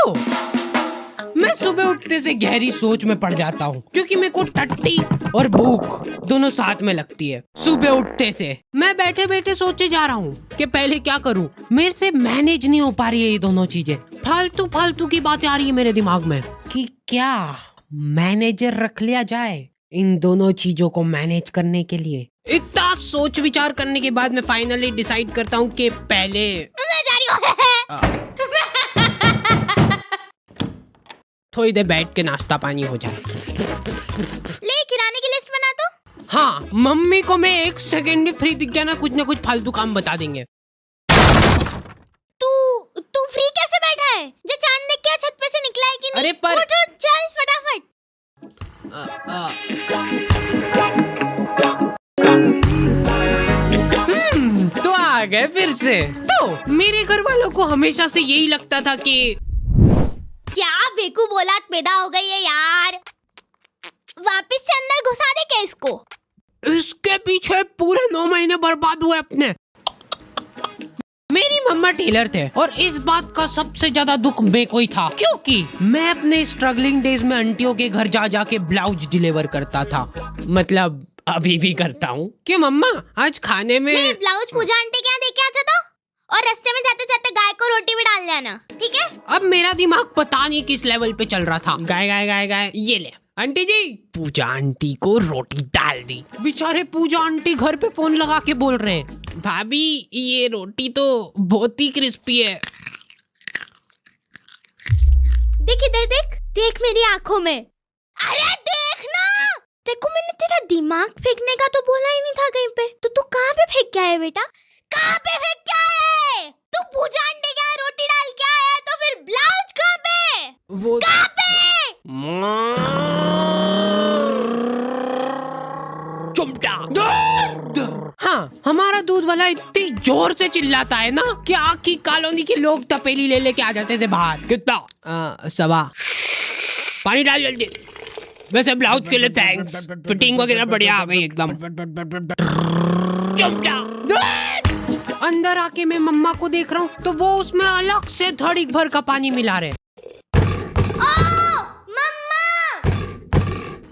तो मैं सुबह उठते से गहरी सोच में पड़ जाता हूँ, क्योंकि मेरे को टट्टी और भूख दोनों साथ में लगती है। सुबह उठते से मैं बैठे बैठे सोचे जा रहा हूँ कि पहले क्या करूँ। मेरे से मैनेज नहीं हो पा रही है ये दोनों चीजें। फालतू फालतू की बातें आ रही है मेरे दिमाग में कि क्या मैनेजर रख लिया जाए इन दोनों चीजों को मैनेज करने के लिए। इतना सोच विचार करने के बाद मैं फाइनली डिसाइड करता हूँ कि पहले मैं जा रही हूँ। थोड़ी देर बैठ के नाश्ता पानी हो जाए। ले किराने की लिस्ट बना दो। हाँ, मम्मी को मैं 1 सेकंड भी फ्री दिख गया ना, कुछ ना कुछ फालतू काम बता देंगे। तू फ्री कैसे बैठा है? जो चांद देख के छत पे से निकला है कि नहीं? अरे पर उठ चल फटाफट। तो आ गए फिर से। तो मेरे घर वालों को हमेशा से यही लगता था कि क्या बेकूफ औलाद पैदा हो गई है यार। वापस से अंदर घुसा दे क्या इसको? इसके पीछे पूरे 9 महीने बर्बाद हुए अपने। मेरी मम्मा टेलर थे और इस बात का सबसे ज्यादा दुख मेरे को ही था, क्योंकि मैं अपने स्ट्रगलिंग डेज में आंटियों के घर जा जाके ब्लाउज डिलीवर करता था। मतलब अभी भी करता हूँ। कि मम्मा आज खाने में ब्लाउज पूजा आंटी क्या दे के आता था, और रास्ते में जाते जाते गाय को रोटी भी डाल लेना, ठीक है? अब मेरा दिमाग पता नहीं किस लेवल पे चल रहा था। गाय गाय गाय गाय, ये ले आंटी जी। पूजा आंटी को रोटी डाल दी। बेचारे पूजा आंटी घर पे फोन लगा के बोल रहे हैं, भाभी ये रोटी तो बहुत ही क्रिस्पी है। देख इधर, देख देख मेरी आंखों में। अरे देख ना, देखो मैंने तेरा दिमाग फेंकने का तो बोला ही नहीं था कहीं पे। तो तू कहाँ पे फेंक के आया बेटा? कहाँ पे फेंक के आया है? तू पूजा अंडे क्या रोटी डाल के आया है, तो फिर ब्लाउज कहाँ पे? वो कहाँ पे? चुमटा। हाँ, हमारा दूध वाला इतनी जोर से चिल्लाता है ना कि आखी कॉलोनी के लोग तपेली ले लेके आ जाते थे बाहर। कितना? 1.25। पानी डाल जल्दी। वैसे ब्लाउज के लिए थैंक्स, फिटिंग वगैरह बढ़िया आ गई एकदम। अंदर आके मैं मम्मा को देख रहा हूँ तो वो उसमें अलग से धड़क भर का पानी मिला रहे। मम्मा!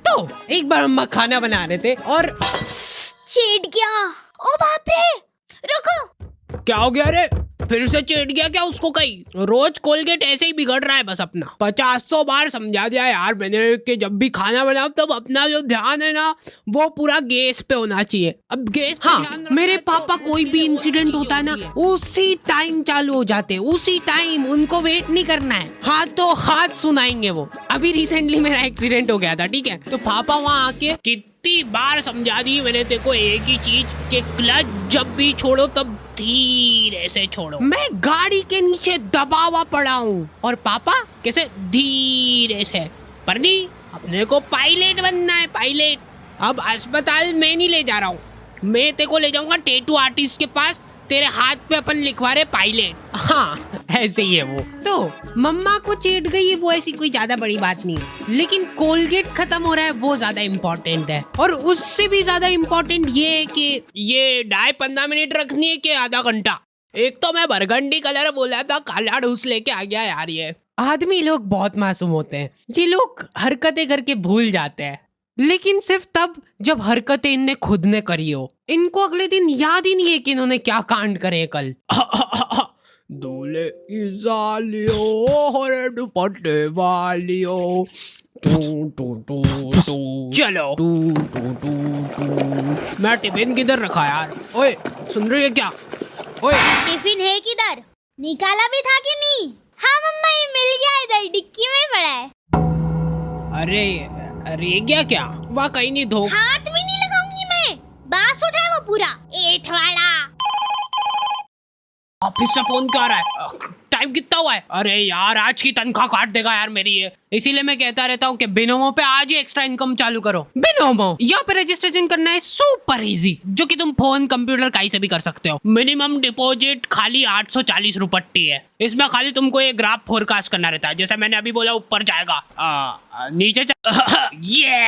तो एक बार मम्मा खाना बना रहे थे और छेड़ गया। ओ बाप रे, रुको। क्या हो गया रे? फिर से चिढ़ गया क्या उसको? कहीं रोज कोलगेट ऐसे ही बिगड़ रहा है बस अपना। 50 बार समझा दिया यार मैंने कि जब भी खाना बनाओ तब अपना जो ध्यान है ना वो पूरा गैस पे होना चाहिए। अब गैस पे ध्यान मेरे पापा कोई भी इंसिडेंट होता है ना उसी टाइम चालू हो जाते हैं, उसी टाइम। उनको वेट नहीं करना है, हाथों हाथ सुनाएंगे वो। अभी रिसेंटली मेरा एक्सीडेंट हो गया था, ठीक है? तो पापा वहाँ आके कितनी बार समझा दी मैंने तेरे को एक ही चीज कि क्लच जब भी छोड़ो तब धीरे से छोड़ो। मैं गाड़ी के नीचे दबा हुआ पड़ा हूँ और पापा कैसे धीरे से। पर नहीं, अपने को पायलट बनना है, पायलट। अब अस्पताल में नहीं ले जा रहा हूँ, मैं तेरे को ले जाऊंगा टैटू आर्टिस्ट के पास। तेरे हाथ पे अपन लिखवा रहे पायलट। हाँ, ऐसे ही है वो। तो मम्मा को चिढ़ गई, वो ऐसी कोई ज्यादा बड़ी बात नहीं है, लेकिन कोलगेट खत्म हो रहा है वो ज्यादा इम्पोर्टेंट है। और उससे भी ज्यादा इम्पोर्टेंट ये है कि ये डाई 15 मिनट रखनी है कि आधा घंटा। एक तो मैं बरगंडी कलर बोला था, काला ढूस लेके आ गया यार। ये आदमी लोग बहुत मासूम होते हैं, ये लोग हरकतें करके भूल जाते हैं, लेकिन सिर्फ तब जब हरकतें इनने खुद ने करी हो। इनको अगले दिन याद ही नहीं है कि इन्होंने क्या कांड करे कल। दूल्हे की सालियों हरे दुपट्टे वालियों, चलो। मैं टिफिन किधर रखा यार? ओए सुन रही है क्या? ओए टिफिन है किधर? निकाला भी था कि नहीं? हाँ मम्मा, ये मिल गया, इधर डिक्की में पड़ा है। अरे क्या क्या? वहाँ कहीं नहीं धो। हाथ भी नहीं लगाऊंगी मैं। बांस उठा है वो पूरा एठ वाला। ऑफिस से फोन क्या आ रहा है? टाइम कितना हुआ है? अरे यार आज की तनख्वाह काट देगा यार मेरी ये। इसीलिए मैं कहता रहता हूँ कि बिनोमो पे आज ही एक्स्ट्रा इनकम चालू करो। बिनोमो यहाँ पे रजिस्ट्रेशन करना है सुपर इजी, जो कि तुम फोन कंप्यूटर कहीं से भी कर सकते हो। मिनिमम डिपॉजिट खाली 840 रुपट्टी है। इसमें खाली तुमको एक ग्राफ फोरकास्ट करना रहता है, जैसे मैंने अभी बोला ऊपर जाएगा, नीचे ये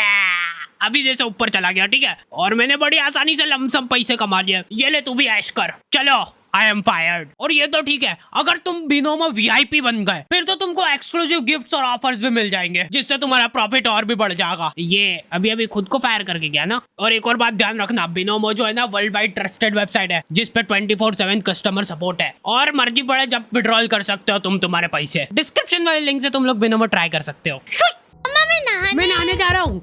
अभी जैसे ऊपर चला गया, ठीक है? और मैंने बड़ी आसानी से लमसम पैसे कमा लिए। ये ले तू भी ऐश कर। चलो आई एम फायर्ड। और ये तो ठीक है, अगर तुम बिनोमो वीआईपी बन गए फिर तो तुमको एक्सक्लूसिव गिफ्ट्स और ऑफर्स भी मिल जाएंगे, जिससे तुम्हारा प्रॉफिट और भी बढ़ जाएगा। ये अभी खुद को फायर करके गया ना। और एक और बात ध्यान रखना, बिनोमो जो है ना वर्ल्ड वाइड ट्रस्टेड वेबसाइट है, जिसपे 24/7 कस्टमर सपोर्ट है, और मर्जी पड़े जब विड्रॉल कर सकते हो तुम तुम्हारे पैसे। डिस्क्रिप्शन वाले लिंक से तुम लोग बिनोमो ट्राई कर सकते हो। मैं नहाने जा रहा हूँ।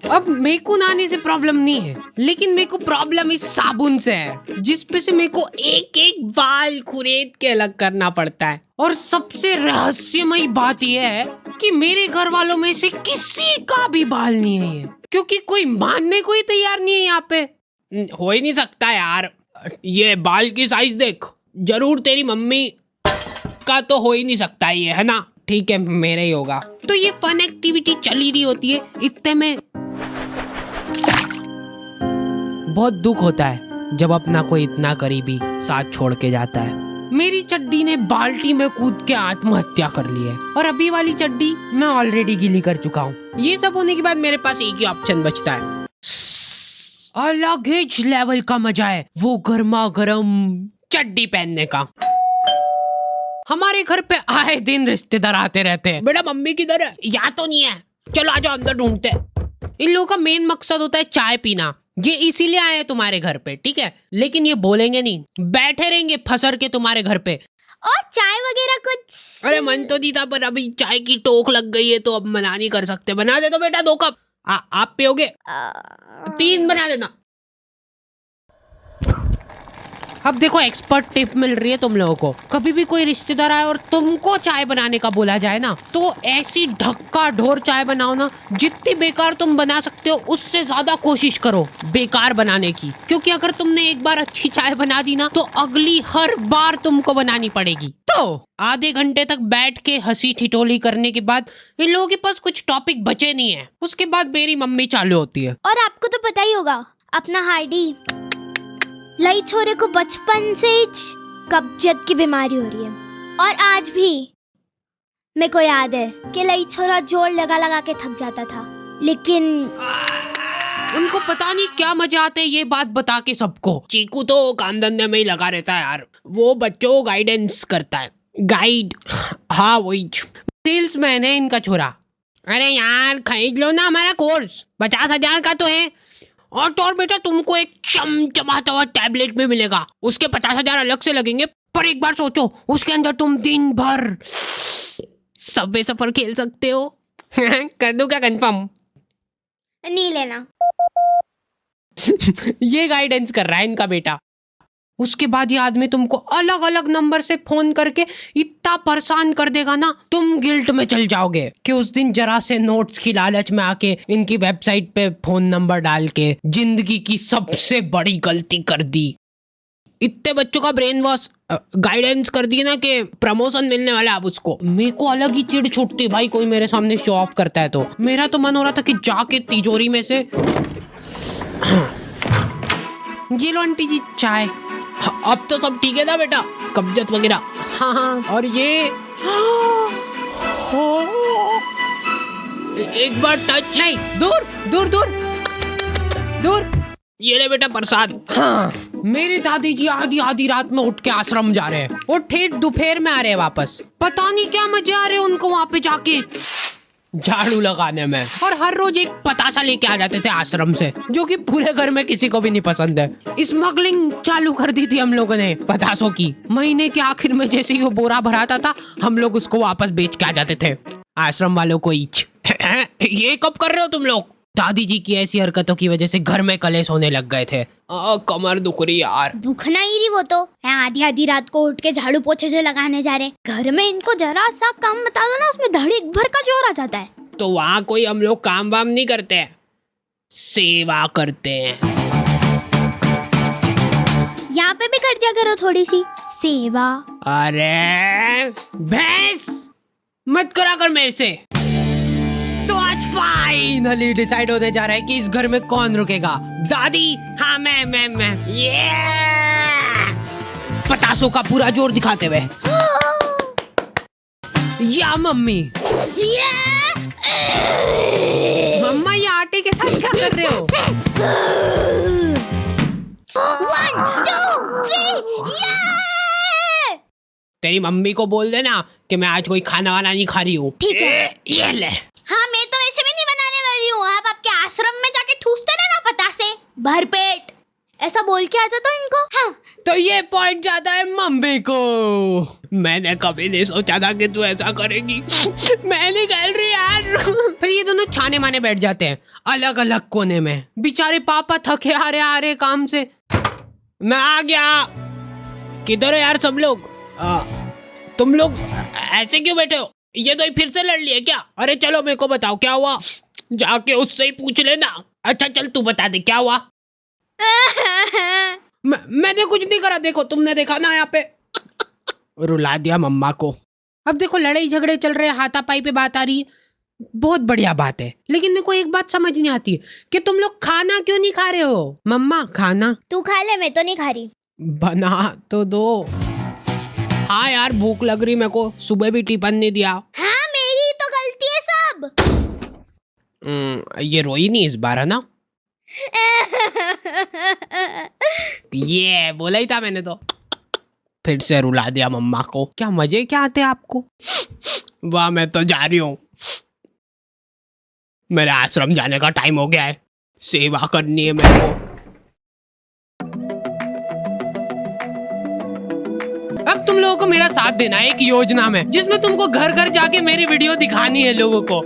अब मेरे को नहाने से प्रॉब्लम नहीं है, लेकिन मेरे को प्रॉब्लम इस साबुन से है, जिसपे से मेरे को एक एक बाल खुरेद के अलग करना पड़ता है। और सबसे रहस्यमयी बात यह है कि मेरे घर वालों में से किसी का भी बाल नहीं है ये, क्योंकि कोई मानने को ही तैयार नहीं है यहाँ पे। हो ही नहीं सकता यार, ये बाल की साइज देख, जरूर तेरी मम्मी का तो हो ही नहीं सकता ये, है ना? ठीक है, मेरा ही होगा। तो ये फन एक्टिविटी चल ही रही होती है, इतने में बहुत दुख होता है जब अपना कोई इतना करीबी साथ छोड़ के जाता है। मेरी चड्डी ने बाल्टी में कूद के आत्महत्या कर ली है, और अभी वाली चड्डी मैं ऑलरेडी गीली कर चुका हूँ। ये सब होने के बाद मेरे पास एक ही ऑप्शन बचता है, अलग ही लेवल का मजा है वो गर्मा गर्म चड्डी पहनने का। हमारे घर पे आए दिन रिश्तेदार आते रहते हैं। बेटा मम्मी किधर है? यहाँ तो नहीं है, चलो आ जाओ अंदर ढूंढते हैं। इन लोगों का मेन मकसद होता है चाय पीना। ये इसीलिए आए हैं तुम्हारे घर पे, ठीक है? लेकिन ये बोलेंगे नहीं, बैठे रहेंगे फसर के तुम्हारे घर पे। और चाय वगैरह कुछ? अरे मन तो नहीं था, पर अभी चाय की टोक लग गई है तो अब मना नहीं कर सकते। बना दे तो बेटा 2 कप। आप पियोगे? 3 बना देना। अब देखो एक्सपर्ट टिप मिल रही है तुम लोगों को। कभी भी कोई रिश्तेदार आए और तुमको चाय बनाने का बोला जाए ना, तो ऐसी ढक्का ढोर चाय बनाओ ना, जितनी बेकार तुम बना सकते हो उससे ज्यादा कोशिश करो बेकार बनाने की। क्योंकि अगर तुमने एक बार अच्छी चाय बना दी ना, तो अगली हर बार तुमको बनानी पड़ेगी। तो आधे घंटे तक बैठ के हंसी ठिठोली करने के बाद इन लोगों के पास कुछ टॉपिक बचे नहीं है। उसके बाद मेरी मम्मी चालू होती है। और आपको तो पता ही होगा, अपना हार्डी लई छोरे को बचपन से ही कब्जियत की बीमारी हो रही है, और आज भी मेरे को याद है कि लई छोरा जोर लगा लगा के थक जाता था, लेकिन उनको पता नहीं क्या मजा आता है ये बात बता के सबको। चीकू तो काम धंधे में ही लगा रहता है यार, वो बच्चों को गाइडेंस करता है। गाइड, हाँ वही सेल्समैन है इनका छोरा। अरे यार खरीद लो ना हमारा कोर्स, 50,000 का तो है। और बेटा तुमको एक चमचमाता हुआ टैबलेट भी मिलेगा, उसके 50,000 अलग से लगेंगे। पर एक बार सोचो, उसके अंदर तुम दिन भर सबवे सफर खेल सकते हो। कर दूं क्या कंफर्म? नहीं लेना। ये गाइडेंस कर रहा है इनका बेटा। उसके बाद ये आदमी तुमको अलग अलग नंबर से फोन करके इतना परेशान कर देगा ना, तुम गिल्ट में चल जाओगे कि उस दिन जरा से नोट्स की लालच में आके इनकी वेबसाइट पे फोन नंबर डाल के जिंदगी की सबसे बड़ी गलती कर दी। इतने बच्चों का ब्रेन वॉश गाइडेंस कर दी ना कि प्रमोशन मिलने वाला है अब उसको। मेरे को अलग ही चिढ़ छुटती भाई, कोई मेरे सामने शो ऑफ करता है तो। मेरा तो मन हो रहा था कि जाके तिजोरी में से ये लो आंटी जी चाय। अब तो सब ठीक है ना बेटा, कब्जियत वगैरह? हाँ। और ये एक बार टच नहीं, दूर दूर दूर दूर। ये ले बेटा प्रसाद। हाँ, मेरी दादी जी आधी रात में उठ के आश्रम जा रहे हैं और ठेठ दोपहर में आ रहे हैं वापस। पता नहीं क्या मजे आ रहे हैं उनको वहाँ पे जाके झाड़ू लगाने में। और हर रोज एक पतासा लेके आ जाते थे आश्रम से, जो कि पूरे घर में किसी को भी नहीं पसंद है। स्मगलिंग चालू कर दी थी हम लोगों ने पतासों की। महीने के आखिर में जैसे ही वो बोरा भराता था, हम लोग उसको वापस बेच के आ जाते थे आश्रम वालों को ईच। ये कब कर रहे हो तुम लोग? दादी जी की ऐसी हरकतों की वजह से घर में कलेश होने लग गए थे। कमर दुख रही यार। दुखना ही रही वो तो, आधी रात को उठ के झाड़ू पोछे से लगाने जा रहे। घर में इनको जरा सा काम बता दो ना, उसमें धड़ीक भर का जोर आ जाता है। तो वहाँ कोई हम लोग काम वाम नहीं करते हैं, सेवा करते हैं। यहाँ पे भी कर दिया करो थोड़ी सी सेवा। अरे भैंस मत करा कर मेरे से। तो आज फाइनली डिसाइड होने जा रहा है कि इस घर में कौन रुकेगा। दादी, हाँ मैं ये पतासों का पूरा जोर दिखाते हुए। या मम्मी। मम्मा ये आटे के साथ क्या कर रहे हो? 1 2 3 तेरी मम्मी को बोल देना कि मैं आज कोई खाना वाना नहीं खा रही हूँ। ठीक है। ये ले। हाँ, मैं तो वैसे भी नहीं बनाने वाली हूँ। आप आपके आश्रम में जाके ठूसते ना पतासे भरपेट, ऐसा बोल के आ जाता इनको। हाँ, तो ये पॉइंट जाता है मम्मी को। मैंने कभी नहीं सोचा था कि तू ऐसा करेगी। मैं नहीं खेल रही यार। फिर ये दोनों छाने माने बैठ जाते हैं अलग अलग कोने में। बेचारे पापा थके आ रहे काम से। मैं आ गया। किधर हो यार सब लोग? तुम लोग ऐसे क्यों बैठे हो? ये तो फिर से लड़ लिए क्या? अरे चलो मेरे को बताओ क्या हुआ, जाके उससे ही पूछ लेना। अच्छा चल तू बता दे क्या हुआ। मैंने कुछ नहीं करा, देखो तुमने देखा ना यहाँ पे। रुला दिया मम्मा को। अब देखो लड़ाई झगड़े चल रहे, हाथापाई पे बात आ रही है, बहुत बढ़िया बात है। लेकिन मेरे को एक बात समझ नहीं आती कि तुम लोग खाना क्यों नहीं खा रहे हो? मम्मा खाना तू खा ले, मैं तो नहीं खा रही। बना तो दो। हाँ यार भूख लग रही मेरे को, सुबह भी टिफिन नहीं दिया। हाँ, मेरी तो गलती है सब। ये रोई नहीं इस बार है ना? ये बोला ही था मैंने तो। फिर से रुला दिया मम्मा को। क्या मजे क्या आते हैं आपको? वाह, मैं तो जा रही हूँ। मेरे आश्रम जाने का टाइम हो गया है, सेवा करनी है मेरे को। अब तुम लोगों को मेरा साथ देना है एक योजना में, जिसमें तुमको घर घर जाके मेरी वीडियो दिखानी है लोगों को।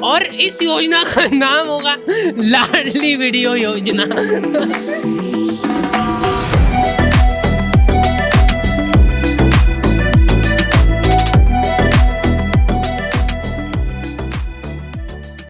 और इस योजना का नाम होगा लाडली वीडियो योजना।